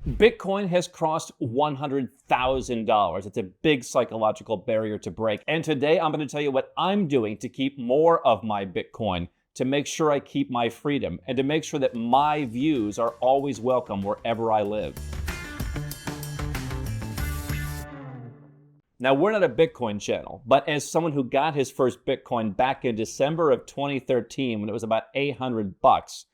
Bitcoin has crossed $100,000. It's a big psychological barrier to break. And today I'm going to tell you what I'm doing to keep more of my Bitcoin, to make sure I keep my freedom, and to make sure that my views are always welcome wherever I live. Now, we're not a Bitcoin channel, but as someone who got his first Bitcoin back in December of 2013 when it was about $800,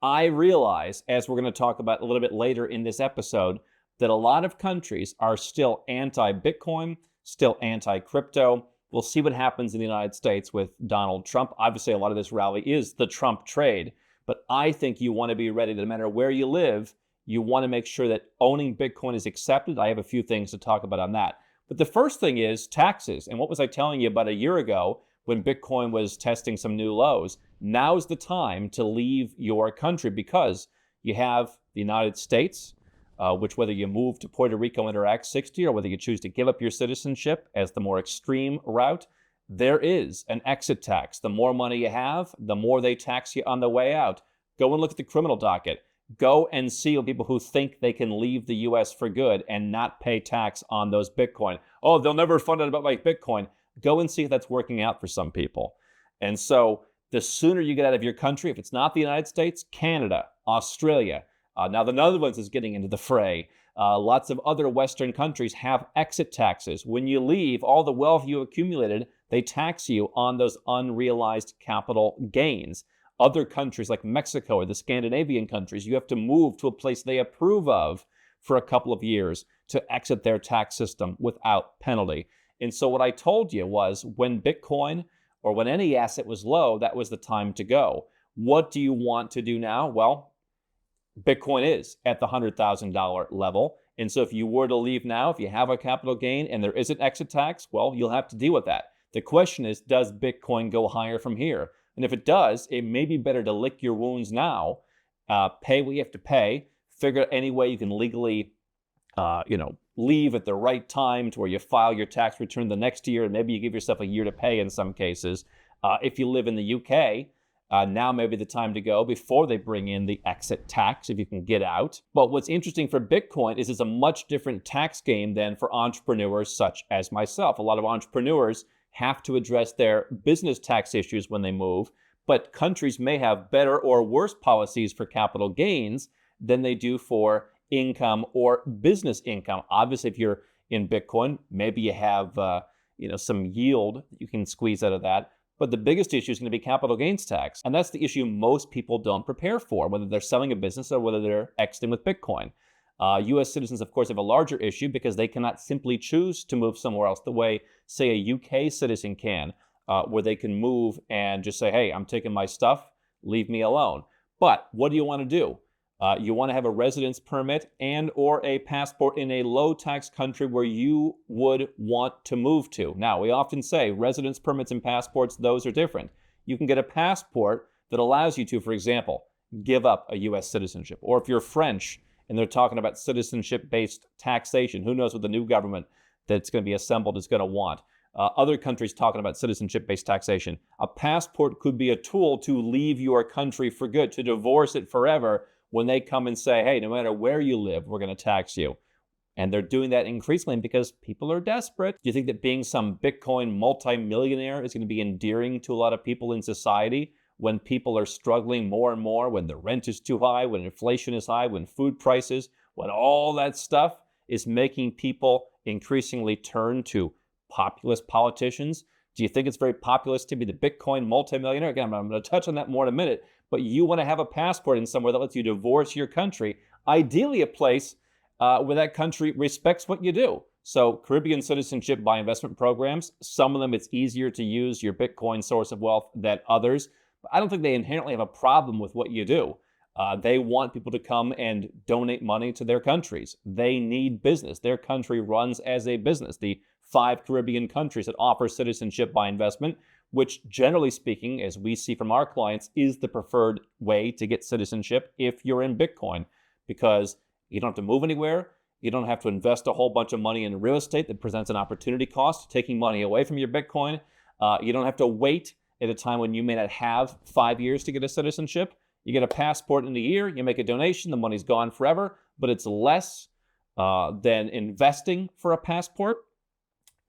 I realize, as we're going to talk about a little bit later in this episode, that a lot of countries are still anti-Bitcoin, still anti-crypto. We'll see what happens in the United States with Donald Trump. Obviously, a lot of this rally is the Trump trade, but I think you want to be ready, no matter where you live, you want to make sure that owning Bitcoin is accepted. I have a few things to talk about on that. But the first thing is taxes. And what was I telling you about a year ago when Bitcoin was testing some new lows? Now's the time to leave your country because you have the United States, which whether you move to Puerto Rico under Act 60 or whether you choose to give up your citizenship as the more extreme route, there is an exit tax. The more money you have, the more they tax you on the way out. Go and look at the criminal docket. Go and see people who think they can leave the U.S. for good and not pay tax on those Bitcoin. Oh, they'll never find out about my Bitcoin. Go and see if that's working out for some people. And so the sooner you get out of your country, if it's not the United States, Canada, Australia. Now the Netherlands is getting into the fray. Lots of other Western countries have exit taxes. When you leave, all the wealth you accumulated, they tax you on those unrealized capital gains. Other countries like Mexico or the Scandinavian countries, you have to move to a place they approve of for a couple of years to exit their tax system without penalty. And so what I told you was when Bitcoin or when any asset was low, that was the time to go. What do you want to do now? Well, Bitcoin is at the $100,000 level. And so if you were to leave now, if you have a capital gain and there is an exit tax, well, you'll have to deal with that. The question is, does Bitcoin go higher from here? And if it does, it may be better to lick your wounds now, pay what you have to pay, figure out any way you can legally, leave at the right time to where you file your tax return the next year, and maybe you give yourself a year to pay in some cases. If you live in the UK, now may be the time to go before they bring in the exit tax, if you can get out. But what's interesting for Bitcoin is it's a much different tax game than for entrepreneurs such as myself. A lot of entrepreneurs have to address their business tax issues when they move, but countries may have better or worse policies for capital gains than they do for income or business income. Obviously, if you're in Bitcoin, maybe you have some yield that you can squeeze out of that. But the biggest issue is going to be capital gains tax. And that's the issue most people don't prepare for, whether they're selling a business or whether they're exiting with Bitcoin. U.S. citizens, of course, have a larger issue because they cannot simply choose to move somewhere else the way, say, a U.K. citizen can, where they can move and just say, hey, I'm taking my stuff, leave me alone. But what do you want to do? You want to have a residence permit and or a passport in a low-tax country where you would want to move to. Now, we often say residence permits and passports, those are different. You can get a passport that allows you to, for example, give up a U.S. citizenship. Or if you're French, and they're talking about citizenship-based taxation. Who knows what the new government that's going to be assembled is going to want. Other countries talking about citizenship-based taxation. A passport could be a tool to leave your country for good, to divorce it forever when they come and say, hey, no matter where you live, we're going to tax you. And they're doing that increasingly because people are desperate. Do you think that being some Bitcoin multimillionaire is going to be endearing to a lot of people in society? When people are struggling more and more, when the rent is too high, when inflation is high, when food prices, when all that stuff is making people increasingly turn to populist politicians. Do you think it's very populist to be the Bitcoin multimillionaire? Again, I'm going to touch on that more in a minute, but you want to have a passport in somewhere that lets you divorce your country, ideally a place where that country respects what you do. So Caribbean citizenship by investment programs, some of them it's easier to use your Bitcoin source of wealth than others. I don't think they inherently have a problem with what you do. They want people to come and donate money to their countries. They need business. Their country runs as a business. The 5 Caribbean countries that offer citizenship by investment, which generally speaking, as we see from our clients, is the preferred way to get citizenship if you're in Bitcoin, because you don't have to move anywhere. You don't have to invest a whole bunch of money in real estate that presents an opportunity cost, taking money away from your Bitcoin. You don't have to wait at a time when you may not have 5 years to get a citizenship. You get a passport in a year, you make a donation, the money's gone forever. but it's less than investing for a passport.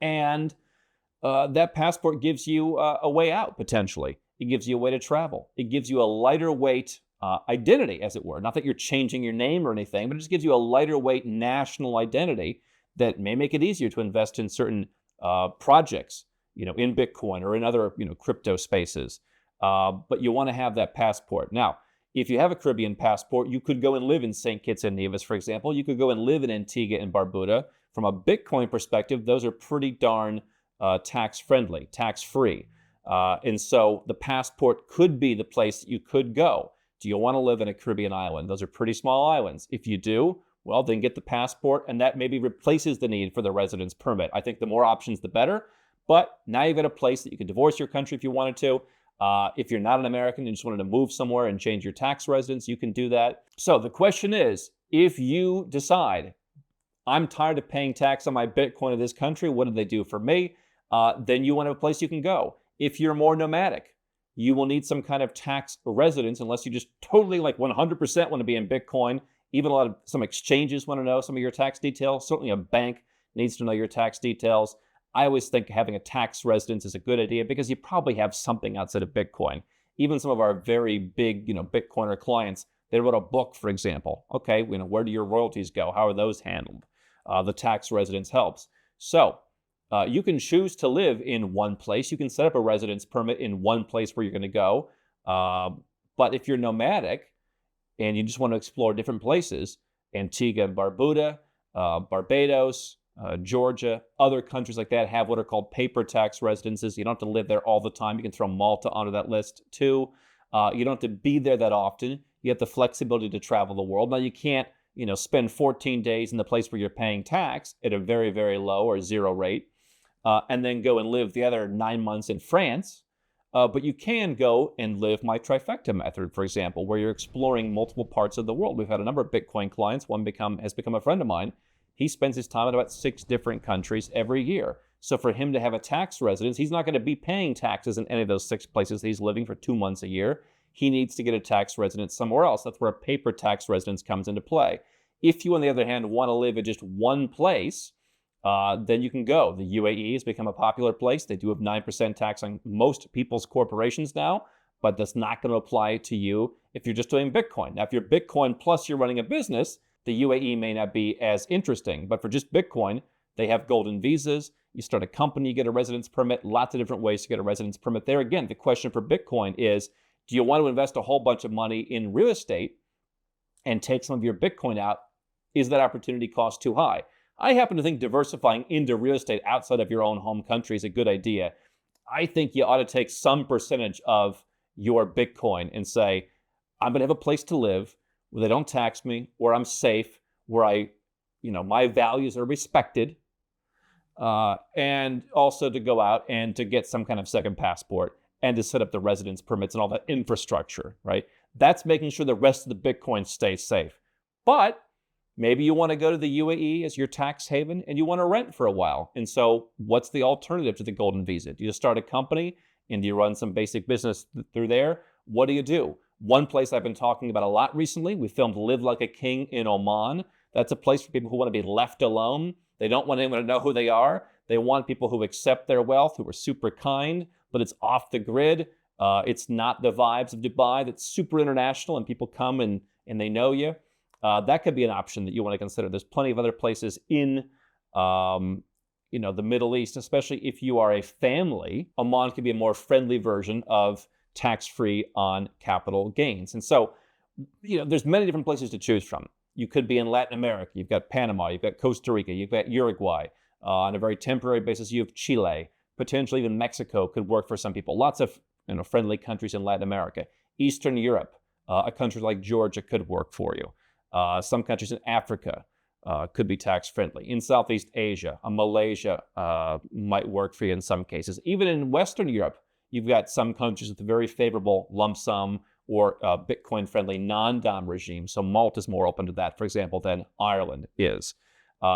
And that passport gives you a way out, potentially. It gives you a way to travel. It gives you a lighter weight identity, as it were. Not that you're changing your name or anything, but it just gives you a lighter weight national identity that may make it easier to invest in certain projects, in Bitcoin or in other, crypto spaces. But you want to have that passport. Now, if you have a Caribbean passport, you could go and live in St. Kitts and Nevis, for example. You could go and live in Antigua and Barbuda. From a Bitcoin perspective, those are pretty darn tax-friendly, tax-free. And so the passport could be the place that you could go. Do you want to live in a Caribbean island? Those are pretty small islands. If you do, well, then get the passport, and that maybe replaces the need for the residence permit. I think the more options, the better. But now you've got a place that you can divorce your country if you wanted to. If you're not an American and you just wanted to move somewhere and change your tax residence, you can do that. So the question is, if you decide, I'm tired of paying tax on my Bitcoin in this country, what do they do for me? Then you want to have a place you can go. If you're more nomadic, you will need some kind of tax residence unless you just totally 100% want to be in Bitcoin. Even some exchanges want to know some of your tax details. Certainly a bank needs to know your tax details. I always think having a tax residence is a good idea because you probably have something outside of Bitcoin. Even some of our very big, Bitcoiner clients, they wrote a book, for example. Okay, where do your royalties go? How are those handled? The tax residence helps. So you can choose to live in one place. You can set up a residence permit in one place where you're going to go. But if you're nomadic and you just want to explore different places, Antigua and Barbuda, Barbados, Georgia, other countries like that have what are called paper tax residences. You don't have to live there all the time. You can throw Malta onto that list too. You don't have to be there that often. You have the flexibility to travel the world. Now you can't, spend 14 days in the place where you're paying tax at a very, very low or zero rate, and then go and live the other 9 months in France. But you can go and live my trifecta method, for example, where you're exploring multiple parts of the world. We've had a number of Bitcoin clients. One has become a friend of mine. He spends his time in about 6 different countries every year. So for him to have a tax residence, he's not going to be paying taxes in any of those 6 places he's living for 2 months a year. He needs to get a tax residence somewhere else. That's where a paper tax residence comes into play. If you, on the other hand, want to live in just one place, then you can go. The UAE has become a popular place. They do have 9% tax on most people's corporations now, but that's not going to apply to you if you're just doing Bitcoin. Now, if you're Bitcoin plus you're running a business, the UAE may not be as interesting, but for just Bitcoin, they have golden visas. You start a company, you get a residence permit, lots of different ways to get a residence permit there. Again, the question for Bitcoin is, do you want to invest a whole bunch of money in real estate and take some of your Bitcoin out? Is that opportunity cost too high? I happen to think diversifying into real estate outside of your own home country is a good idea. I think you ought to take some percentage of your Bitcoin and say, I'm going to have a place to live where they don't tax me, where I'm safe, where my values are respected, and also to go out and to get some kind of second passport and to set up the residence permits and all that infrastructure, right? That's making sure the rest of the Bitcoin stays safe. But maybe you want to go to the UAE as your tax haven and you want to rent for a while. And so what's the alternative to the golden visa? Do you start a company and do you run some basic business through there? What do you do? One place I've been talking about a lot recently, we filmed Live Like a King in Oman. That's a place for people who want to be left alone. They don't want anyone to know who they are. They want people who accept their wealth, who are super kind, but it's off the grid. It's not the vibes of Dubai that's super international and people come and they know you. That could be an option that you want to consider. There's plenty of other places in the Middle East, especially if you are a family. Oman could be a more friendly version of tax-free on capital gains. And so, there's many different places to choose from. You could be in Latin America. You've got Panama. You've got Costa Rica. You've got Uruguay. On a very temporary basis, you have Chile. Potentially even Mexico could work for some people. Lots of friendly countries in Latin America. Eastern Europe, a country like Georgia could work for you. Some countries in Africa could be tax-friendly. In Southeast Asia, Malaysia might work for you in some cases. Even in Western Europe, you've got some countries with a very favorable lump sum or Bitcoin-friendly non-dom regime. So Malta is more open to that, for example, than Ireland is.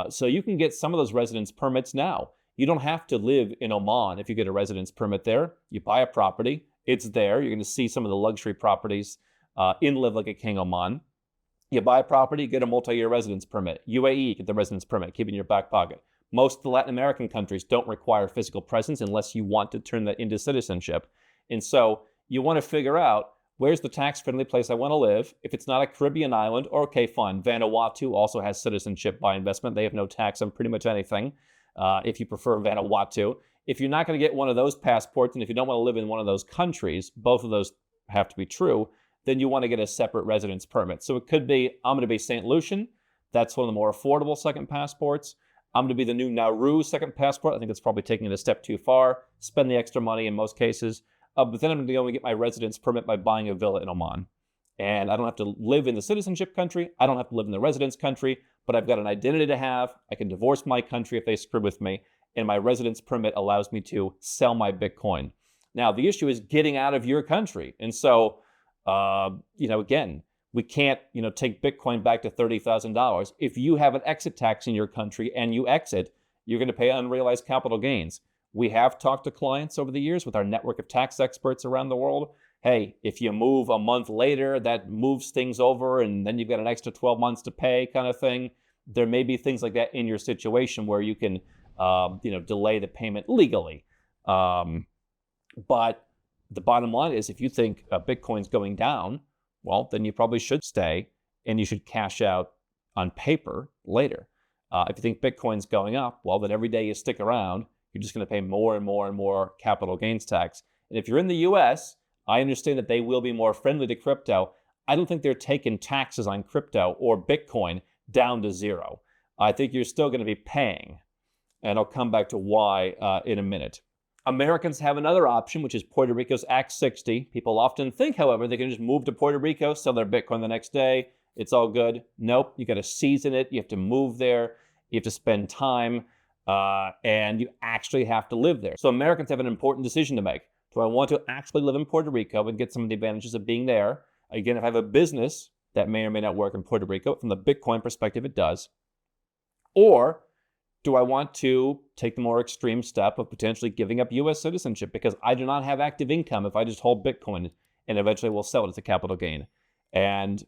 So you can get some of those residence permits now. You don't have to live in Oman if you get a residence permit there. You buy a property. It's there. You're going to see some of the luxury properties in Live Like a King Oman. You buy a property, get a multi-year residence permit. UAE, get the residence permit, keep it in your back pocket. Most of the Latin American countries don't require physical presence unless you want to turn that into citizenship. And so you want to figure out, where's the tax-friendly place I want to live? If it's not a Caribbean island, okay, fine. Vanuatu also has citizenship by investment. They have no tax on pretty much anything, if you prefer Vanuatu. If you're not going to get one of those passports, and if you don't want to live in one of those countries, both of those have to be true, then you want to get a separate residence permit. So it could be, I'm going to be St. Lucian. That's one of the more affordable second passports. I'm going to be the new Nauru second passport. I think it's probably taking it a step too far. Spend the extra money in most cases. But then I'm going to go and get my residence permit by buying a villa in Oman. And I don't have to live in the citizenship country. I don't have to live in the residence country, but I've got an identity to have. I can divorce my country if they screw with me. And my residence permit allows me to sell my Bitcoin. Now, the issue is getting out of your country. And so, again, we can't, take Bitcoin back to $30,000. If you have an exit tax in your country and you exit, you're going to pay unrealized capital gains. We have talked to clients over the years with our network of tax experts around the world. Hey, if you move a month later, that moves things over and then you've got an extra 12 months to pay kind of thing. There may be things like that in your situation where you can, delay the payment legally. But the bottom line is, if you think Bitcoin's going down, well, then you probably should stay and you should cash out on paper later. If you think Bitcoin's going up, well, then every day you stick around, you're just going to pay more and more and more capital gains tax. And if you're in the US, I understand that they will be more friendly to crypto. I don't think they're taking taxes on crypto or Bitcoin down to zero. I think you're still going to be paying. And I'll come back to why in a minute. Americans have another option, which is Puerto Rico's Act 60. People often think, however, they can just move to Puerto Rico, sell their Bitcoin the next day. It's all good. Nope, you got to season it. You have to move there. You have to spend time, and you actually have to live there. So Americans have an important decision to make. Do I want to actually live in Puerto Rico and get some of the advantages of being there? Again, if I have a business that may or may not work in Puerto Rico, from the Bitcoin perspective, it does. Or do I want to take the more extreme step of potentially giving up U.S. citizenship because I do not have active income if I just hold Bitcoin and eventually will sell it as a capital gain? And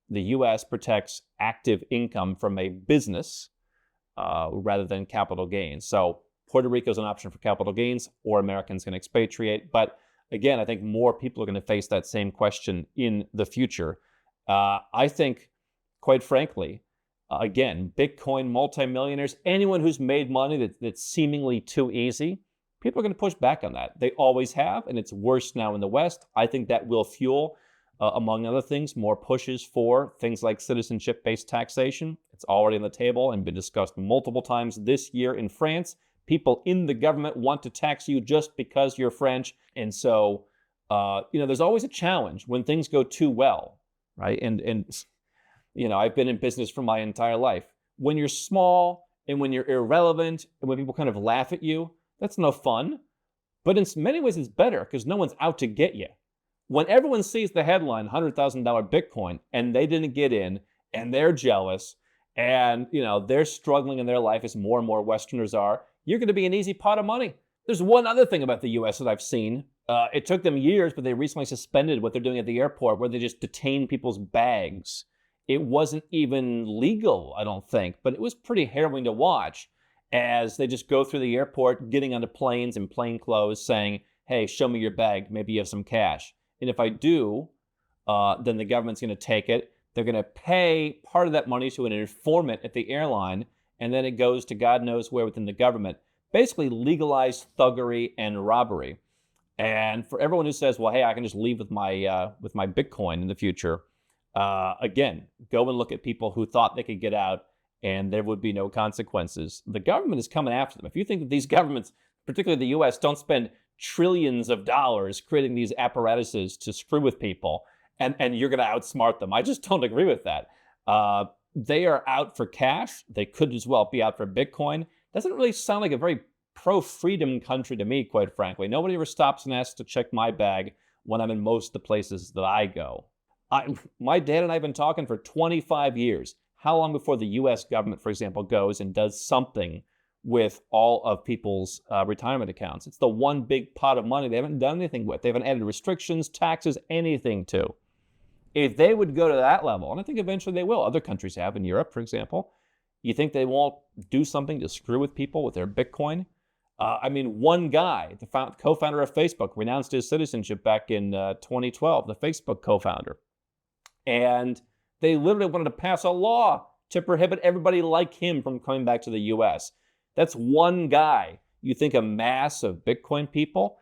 the U.S. protects active income from a business rather than capital gains. So Puerto Rico is an option for capital gains, or Americans can expatriate. But again, I think more people are going to face that same question in the future. I think, quite frankly, again, Bitcoin multimillionaires, anyone who's made money that's seemingly too easy, people are going to push back on that. They always have, and it's worse now in the West. I think that will fuel, among other things, more pushes for things like citizenship-based taxation. It's already on the table and been discussed multiple times this year in France. People in the government want to tax you just because you're French. And so, there's always a challenge when things go too well, right? And I've been in business for my entire life. When you're small and when you're irrelevant and when people kind of laugh at you, that's no fun. But in many ways, it's better because no one's out to get you. When everyone sees the headline, $100,000 Bitcoin, and they didn't get in, and they're jealous, and they're struggling in their life as more and more Westerners are, you're going to be an easy pot of money. There's one other thing about the U.S. that I've seen. It took them years, but they recently suspended what they're doing at the airport, where they just detain people's bags. It wasn't even legal, I don't think, but it was pretty harrowing to watch as they just go through the airport, getting onto planes in plain clothes, saying, hey, show me your bag, maybe you have some cash. And if I do, then the government's going to take it. They're going to pay part of that money to an informant at the airline, and then it goes to God knows where within the government. Basically legalized thuggery and robbery. And for everyone who says, well, hey, I can just leave with my Bitcoin in the future, again, go and look at people who thought they could get out and there would be no consequences. The government is coming after them. If you think that these governments, particularly the US, don't spend trillions of dollars creating these apparatuses to screw with people, and you're going to outsmart them, I just don't agree with that. They are out for cash. They could as well be out for Bitcoin. Doesn't really sound like a very pro-freedom country to me, quite frankly. Nobody ever stops and asks to check my bag when I'm in most of the places that I go. My dad and I have been talking for 25 years. How long before the U.S. government, for example, goes and does something with all of people's retirement accounts? It's the one big pot of money they haven't done anything with. They haven't added restrictions, taxes, anything to. If they would go to that level, and I think eventually they will, other countries have in Europe, for example, you think they won't do something to screw with people with their Bitcoin? One guy, the co-founder of Facebook, renounced his citizenship back in 2012, the Facebook co-founder. And they literally wanted to pass a law to prohibit everybody like him from coming back to the US. That's one guy. You think a mass of Bitcoin people?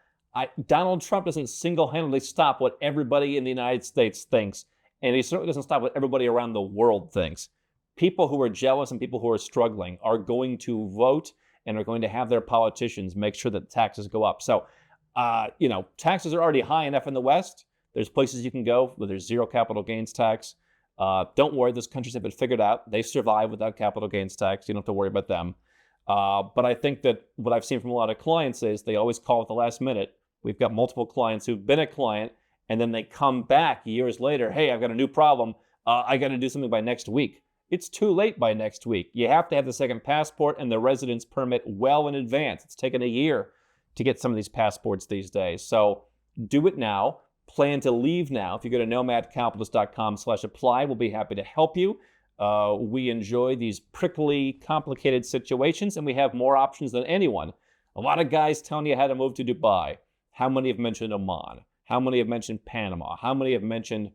Donald Trump doesn't single-handedly stop what everybody in the United States thinks, and he certainly doesn't stop what everybody around the world thinks. People who are jealous and people who are struggling are going to vote and are going to have their politicians make sure that taxes go up. So, taxes are already high enough in the West. There's places you can go where there's zero capital gains tax. Don't worry, those countries have it figured out. They survive without capital gains tax. You don't have to worry about them. But I think that what I've seen from a lot of clients is they always call at the last minute. We've got multiple clients who've been a client, and then they come back years later. Hey, I've got a new problem. I got to do something by next week. It's too late by next week. You have to have the second passport and the residence permit well in advance. It's taken a year to get some of these passports these days. So do it now. Plan to leave now. If you go to nomadcapitalist.com/apply, we'll be happy to help you. We enjoy these prickly, complicated situations, and we have more options than anyone. A lot of guys telling you how to move to Dubai. How many have mentioned Oman? How many have mentioned Panama? How many have mentioned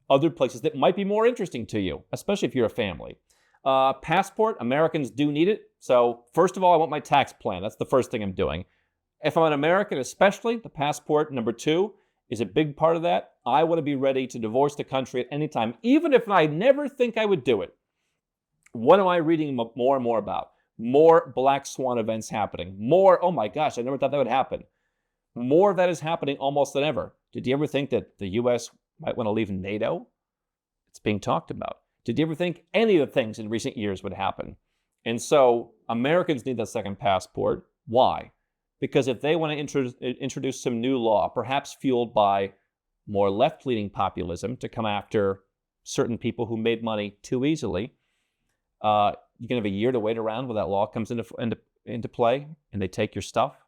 other places that might be more interesting to you, especially if you're a family? Passport, Americans do need it. So first of all, I want my tax plan. That's the first thing I'm doing. If I'm an American especially, the passport, number 2, is a big part of that. I want to be ready to divorce the country at any time, even if I never think I would do it. What am I reading more and more about? More black swan events happening. More, oh my gosh, I never thought that would happen. More of that is happening almost than ever. Did you ever think that the U.S. might want to leave NATO? It's being talked about. Did you ever think any of the things in recent years would happen? And so Americans need that second passport. Why? Because if they want to introduce some new law, perhaps fueled by more left-leaning populism to come after certain people who made money too easily, you can have a year to wait around when that law comes into play and they take your stuff.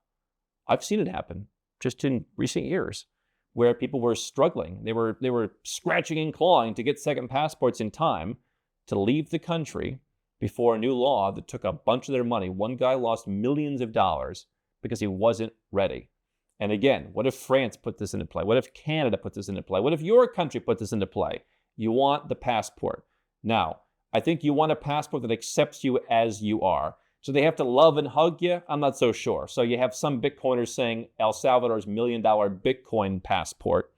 I've seen it happen just in recent years where people were struggling. They were scratching and clawing to get second passports in time to leave the country before a new law that took a bunch of their money. One guy lost millions of dollars because he wasn't ready. And again, what if France put this into play? What if Canada put this into play? What if your country put this into play? You want the passport. Now, I think you want a passport that accepts you as you are. So they have to love and hug you? I'm not so sure. So you have some Bitcoiners saying El Salvador's $1 million Bitcoin passport.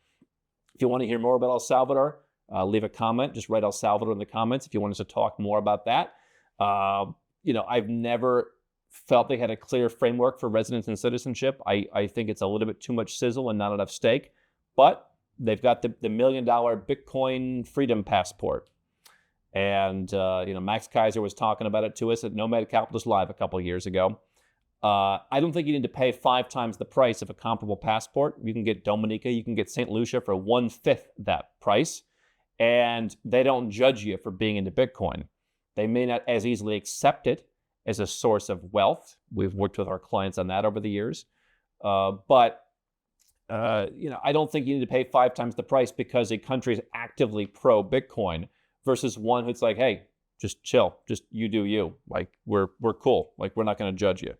If you want to hear more about El Salvador, leave a comment. Just write El Salvador in the comments if you want us to talk more about that. I've never felt they had a clear framework for residence and citizenship. I think it's a little bit too much sizzle and not enough steak. But they've got the $1 million Bitcoin freedom passport. And, Max Kaiser was talking about it to us at Nomad Capitalist Live a couple of years ago. I don't think you need to pay 5 times the price of a comparable passport. You can get Dominica, you can get St. Lucia for 1/5 that price. And they don't judge you for being into Bitcoin. They may not as easily accept it as a source of wealth. We've worked with our clients on that over the years. But I don't think you need to pay 5 times the price because a country is actively pro-Bitcoin versus one who's like, hey, just chill. Just you do you. Like, we're cool. Like, we're not going to judge you.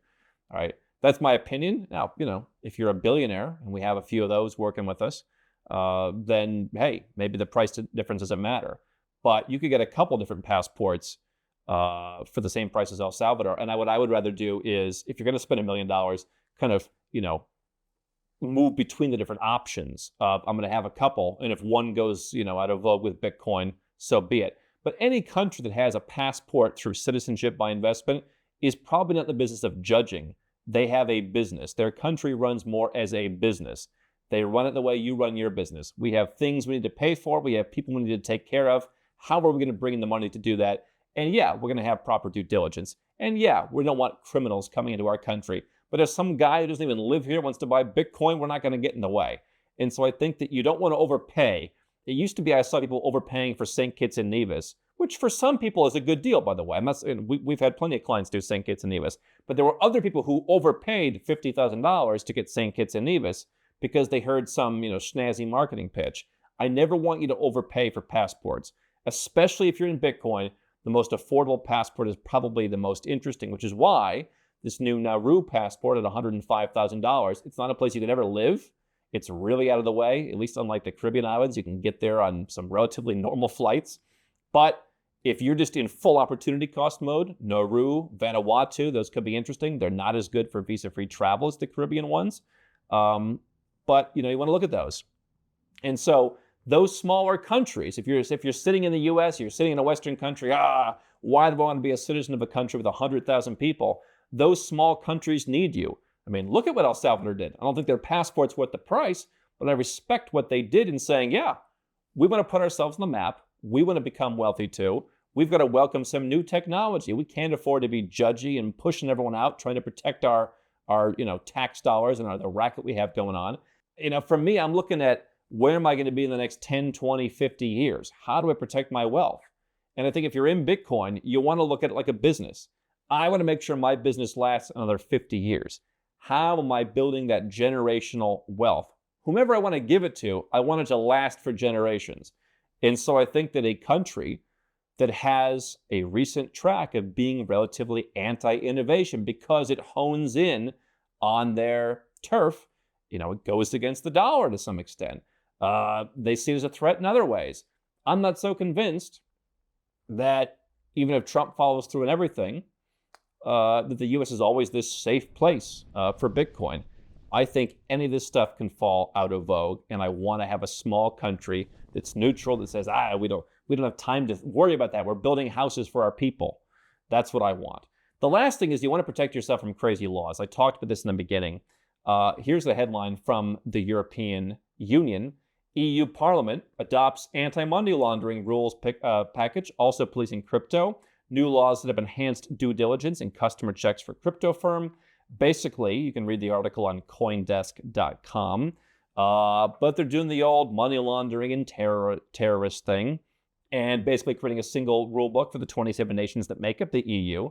All right. That's my opinion. Now, if you're a billionaire, and we have a few of those working with us, then, hey, maybe the price difference doesn't matter. But you could get a couple different passports for the same price as El Salvador. And what I would rather do is, if you're going to spend $1 million, kind of, move between the different options. I'm going to have a couple. And if one goes, out of vogue with Bitcoin, so be it. But any country that has a passport through citizenship by investment is probably not in the business of judging. They have a business. Their country runs more as a business. They run it the way you run your business. We have things we need to pay for. We have people we need to take care of. How are we going to bring in the money to do that? And yeah, we're going to have proper due diligence. And yeah, we don't want criminals coming into our country. But if some guy who doesn't even live here wants to buy Bitcoin, we're not going to get in the way. And so I think that you don't want to overpay. It used to be I saw people overpaying for St. Kitts and Nevis, which for some people is a good deal, by the way. We've had plenty of clients do St. Kitts and Nevis. But there were other people who overpaid $50,000 to get St. Kitts and Nevis because they heard some, snazzy marketing pitch. I never want you to overpay for passports, especially if you're in Bitcoin. The most affordable passport is probably the most interesting, which is why this new Nauru passport at $105,000, it's not a place you could ever live. It's really out of the way, at least unlike the Caribbean islands. You can get there on some relatively normal flights. But if you're just in full opportunity cost mode, Nauru, Vanuatu, those could be interesting. They're not as good for visa-free travel as the Caribbean ones. But you want to look at those. And so those smaller countries, if you're sitting in the US, you're sitting in a Western country, why do I want to be a citizen of a country with 100,000 people? Those small countries need you. I mean, look at what El Salvador did. I don't think their passport's worth the price, but I respect what they did in saying, yeah, we want to put ourselves on the map. We want to become wealthy too. We've got to welcome some new technology. We can't afford to be judgy and pushing everyone out, trying to protect our tax dollars and the racket we have going on. For me, I'm looking at where am I going to be in the next 10, 20, 50 years? How do I protect my wealth? And I think if you're in Bitcoin, you want to look at it like a business. I want to make sure my business lasts another 50 years. How am I building that generational wealth? Whomever I want to give it to, I want it to last for generations. And so I think that a country that has a recent track of being relatively anti-innovation because it hones in on their turf, it goes against the dollar to some extent. They see it as a threat in other ways. I'm not so convinced that even if Trump follows through and everything, that the U.S. is always this safe place for Bitcoin. I think any of this stuff can fall out of vogue, and I want to have a small country that's neutral, that says, we don't have time to worry about that. We're building houses for our people. That's what I want. The last thing is you want to protect yourself from crazy laws. I talked about this in the beginning. Here's the headline from the European Union. EU Parliament adopts anti-money laundering rules package, also policing crypto. New laws that have enhanced due diligence and customer checks for crypto firm. Basically, you can read the article on Coindesk.com. But they're doing the old money laundering and terrorist thing, and basically creating a single rule book for the 27 nations that make up the EU,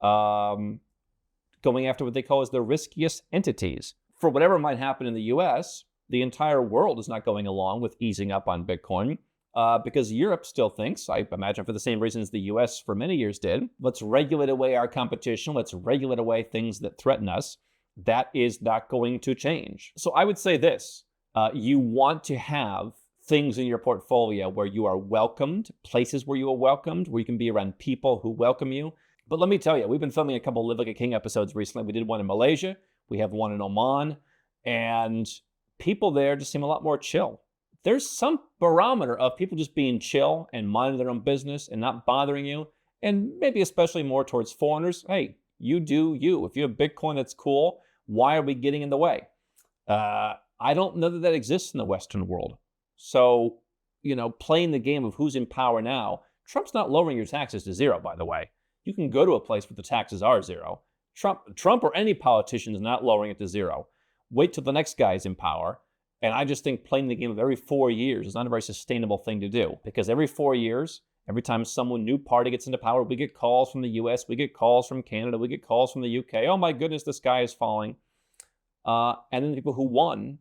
going after what they call as the riskiest entities. For whatever might happen in the US, the entire world is not going along with easing up on Bitcoin. Because Europe still thinks, I imagine for the same reasons the US for many years did, let's regulate away our competition, let's regulate away things that threaten us. That is not going to change. So I would say this, you want to have things in your portfolio where you are welcomed, places where you are welcomed, where you can be around people who welcome you. But let me tell you, we've been filming a couple of Live Like a King episodes recently. We did one in Malaysia, we have one in Oman, and people there just seem a lot more chill. There's some barometer of people just being chill and minding their own business and not bothering you, and maybe especially more towards foreigners. Hey, you do you. If you have Bitcoin, that's cool. Why are we getting in the way? I don't know that exists in the Western world. So, playing the game of who's in power now, Trump's not lowering your taxes to zero, by the way. You can go to a place where the taxes are zero. Trump or any politician is not lowering it to zero. Wait till the next guy is in power. And I just think playing the game of every 4 years is not a very sustainable thing to do, because every 4 years, every time some new party gets into power, we get calls from the US, we get calls from Canada, we get calls from the UK. Oh my goodness, the sky is falling. And then the people who won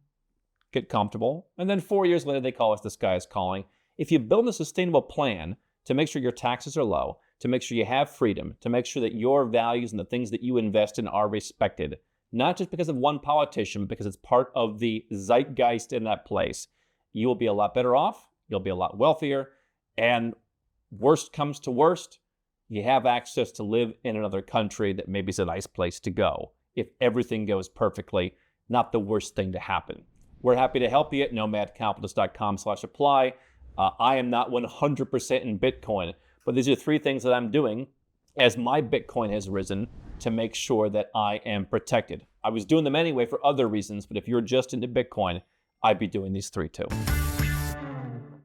get comfortable. And then 4 years later, they call us the sky is calling. If you build a sustainable plan to make sure your taxes are low, to make sure you have freedom, to make sure that your values and the things that you invest in are respected, not just because of one politician, but because it's part of the zeitgeist in that place, you will be a lot better off, you'll be a lot wealthier, and worst comes to worst, you have access to live in another country that maybe is a nice place to go. If everything goes perfectly, not the worst thing to happen. We're happy to help you at nomadcapitalist.com/apply. I am not 100% in Bitcoin, but these are 3 things that I'm doing as my Bitcoin has risen to make sure that I am protected. I was doing them anyway for other reasons, but if you're just into Bitcoin, I'd be doing these 3 too.